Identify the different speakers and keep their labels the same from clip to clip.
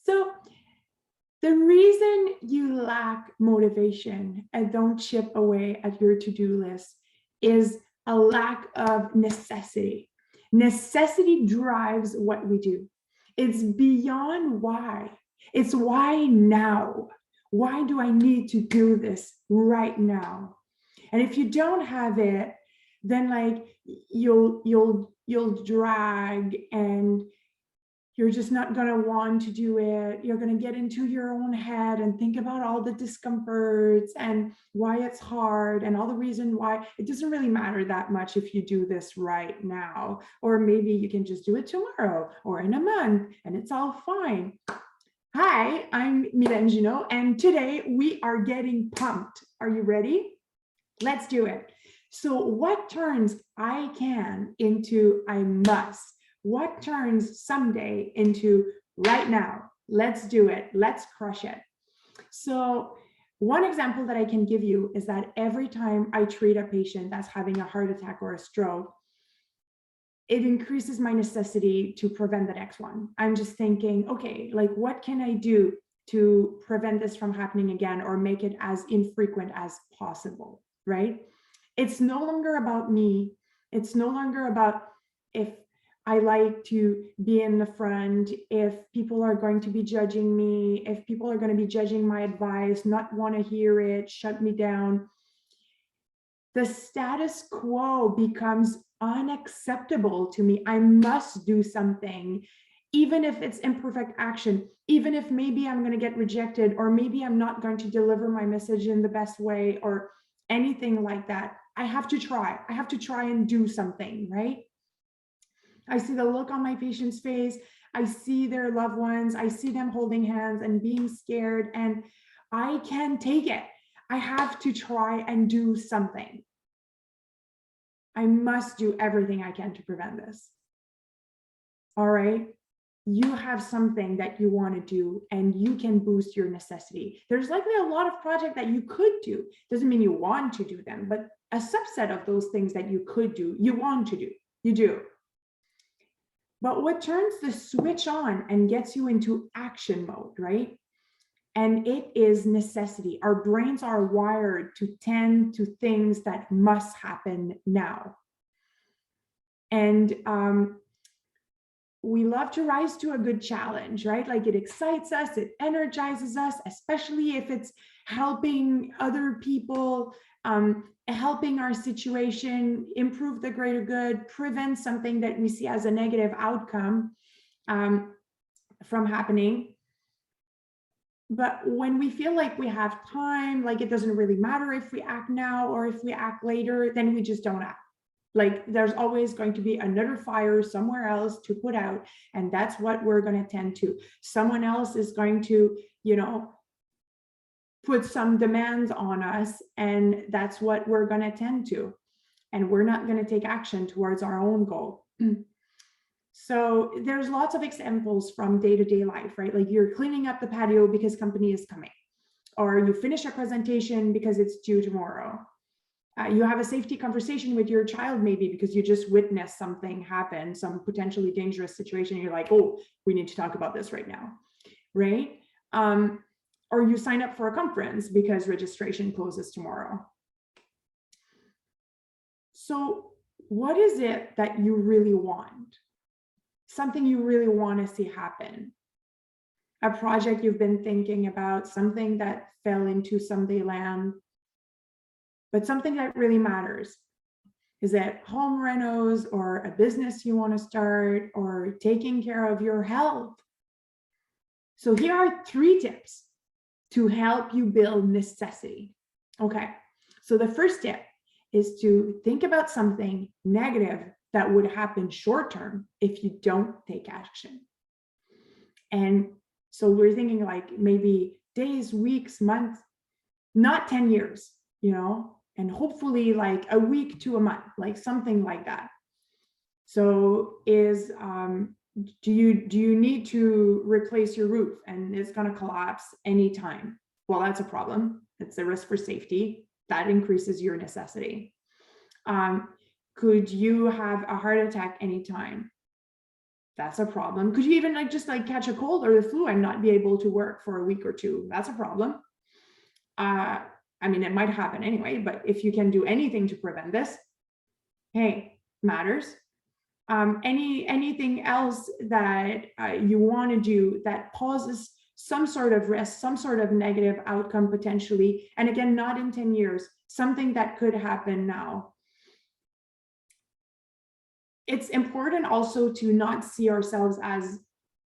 Speaker 1: So the reason you lack motivation and don't chip away at your to-do list is a lack of necessity. Necessity drives what we do. It's beyond why. It's why now. Why do I need to do this right now? And if you don't have it, then like you'll drag, and you're just not going to want to do it. You're going to get into your own head and think about all the discomforts and why it's hard and all the reason why it doesn't really matter that much if you do this right now. Or maybe you can just do it tomorrow or in a month and it's all fine. Hi, I'm Mylène Junot, and today we are getting pumped. Are you ready? Let's do it. So what turns I can into I must? What turns someday into right now? Let's do it. Let's crush it. So one example that I can give you is that every time I treat a patient that's having a heart attack or a stroke, it increases my necessity to prevent the next one. I'm just thinking, okay, like what can I do to prevent this from happening again or make it as infrequent as possible, right? It's no longer about me. It's no longer about if I like to be in the front, if people are going to be judging me, if people are going to be judging my advice, not want to hear it, shut me down. The status quo becomes unacceptable to me. I must do something, even if it's imperfect action, even if maybe I'm going to get rejected, or maybe I'm not going to deliver my message in the best way, or anything like that. I have to try. I have to try and do something, right? I see the look on my patient's face. I see their loved ones. I see them holding hands and being scared, and I can't take it. I have to try and do something. I must do everything I can to prevent this. All right. You have something that you want to do and you can boost your necessity. There's likely a lot of projects that you could do. Doesn't mean you want to do them, but a subset of those things that you could do, you want to do, you do. But what turns the switch on and gets you into action mode, right? And it is necessity. Our brains are wired to tend to things that must happen now. And we love to rise to a good challenge, right? Like it excites us, it energizes us, especially if it's helping other people, helping our situation, improve the greater good, prevent something that we see as a negative outcome from happening. But when we feel like we have time, like it doesn't really matter if we act now or if we act later, then we just don't act. Like there's always going to be another fire somewhere else to put out. And that's what we're going to tend to. Someone else is going to, put some demands on us, and that's what we're going to tend to. And we're not going to take action towards our own goal. So there's lots of examples from day-to-day life, right? Like you're cleaning up the patio because company is coming, or you finish a presentation because it's due tomorrow. You have a safety conversation with your child, maybe because you just witnessed something happen, some potentially dangerous situation. You're like, oh, we need to talk about this right now, right? Or you sign up for a conference because registration closes tomorrow. So what is it that you really want? Something you really want to see happen? A project you've been thinking about, something that fell into someday land, but something that really matters. Is it home renos, or a business you want to start, or taking care of your health? So here are 3 tips to help you build necessity. Okay, so the first tip is to think about something negative that would happen short term if you don't take action. And so we're thinking like maybe days, weeks, months, not 10 years, and hopefully like a week to a month, like something like that. So do you need to replace your roof and it's going to collapse anytime? Well, that's a problem. It's a risk for safety. That increases your necessity. Could you have a heart attack anytime? That's a problem. Could you even just catch a cold or the flu and not be able to work for a week or two? That's a problem. I mean, it might happen anyway, but if you can do anything to prevent this, hey, matters. Anything else that you want to do that poses some sort of risk, some sort of negative outcome potentially, and again, not in 10 years, something that could happen now. It's important also to not see ourselves as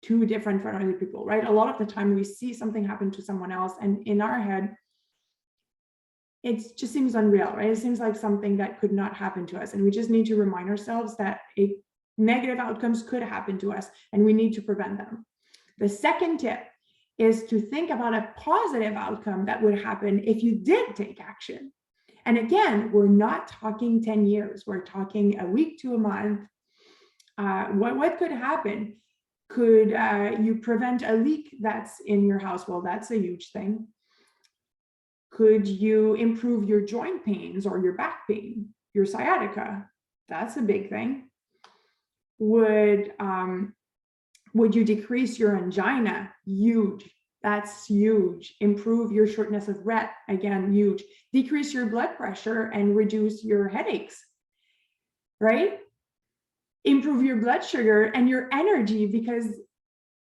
Speaker 1: too different from other people, right? A lot of the time we see something happen to someone else, and in our head, it just seems unreal, right? It seems like something that could not happen to us. And we just need to remind ourselves that negative outcomes could happen to us and we need to prevent them. The second tip is to think about a positive outcome that would happen if you did take action. And again, we're not talking 10 years, we're talking a week to a month. What could happen? Could you prevent a leak that's in your house? Well, that's a huge thing. Could you improve your joint pains or your back pain, your sciatica? That's a big thing. Would you decrease your angina? Huge. That's huge. Improve your shortness of breath. Again, huge. Decrease your blood pressure and reduce your headaches, right? Improve your blood sugar and your energy, because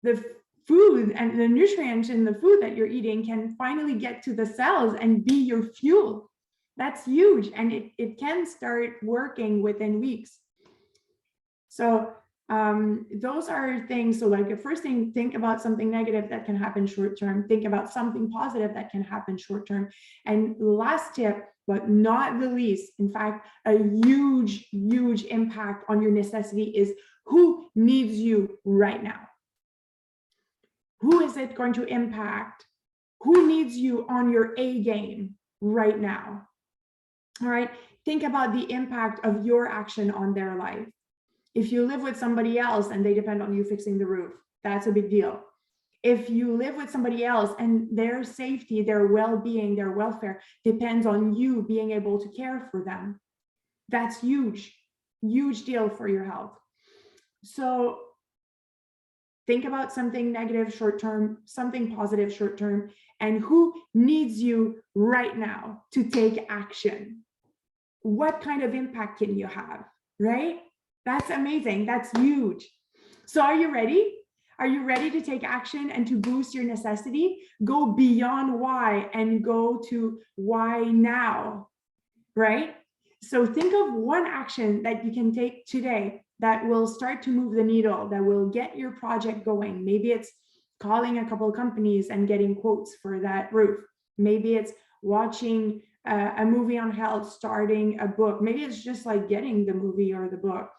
Speaker 1: the food and the nutrients in the food that you're eating can finally get to the cells and be your fuel. That's huge. And it can start working within weeks. So those are things. So like the first thing, think about something negative that can happen short term. Think about something positive that can happen short term. And last tip, but not the least, in fact, a huge, huge impact on your necessity is who needs you right now. Who is it going to impact? Who needs you on your A game right now? All right, think about the impact of your action on their life. If you live with somebody else and they depend on you fixing the roof, that's a big deal. If you live with somebody else and their safety, their well-being, their welfare depends on you being able to care for them, that's huge, huge deal for your health. So think about something negative short-term, something positive short-term, and who needs you right now to take action? What kind of impact can you have, right? That's amazing. That's huge. So are you ready? Are you ready to take action and to boost your necessity? Go beyond why and go to why now, right? So think of one action that you can take today that will start to move the needle, that will get your project going. Maybe it's calling a couple of companies and getting quotes for that roof. Maybe it's watching a movie on health, starting a book. Maybe it's just like getting the movie or the book.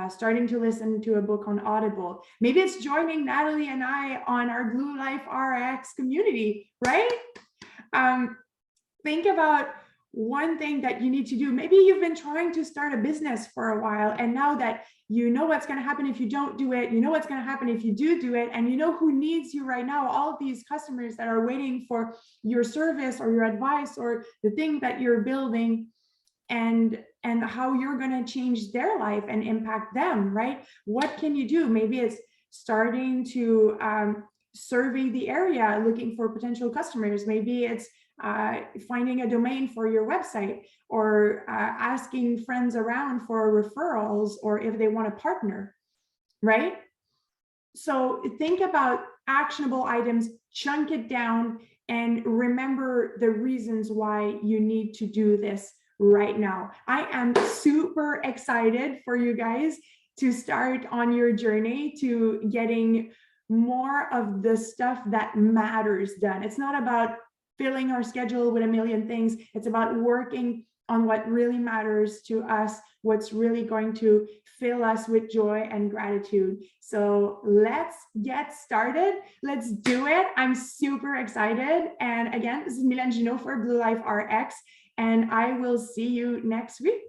Speaker 1: Starting to listen to a book on Audible. Maybe it's joining Natalie and I on our Blue Life RX community, right? Think about one thing that you need to do. Maybe you've been trying to start a business for a while, and now that you know what's going to happen if you don't do it, you know what's going to happen if you do it, and you know who needs you right now, all of these customers that are waiting for your service or your advice or the thing that you're building, and how you're going to change their life and impact them, right? What can you do? Maybe it's starting to survey the area, looking for potential customers. Maybe it's finding a domain for your website, or asking friends around for referrals, or if they want to partner, right? So think about actionable items, chunk it down, and remember the reasons why you need to do this right now. I am super excited for you guys to start on your journey to getting more of the stuff that matters done. It's not about filling our schedule with a million things. It's about working on what really matters to us, what's really going to fill us with joy and gratitude. So let's get started. Let's do it. I'm super excited. And again, this is Mylène Junot for Blue Life RX, and I will see you next week.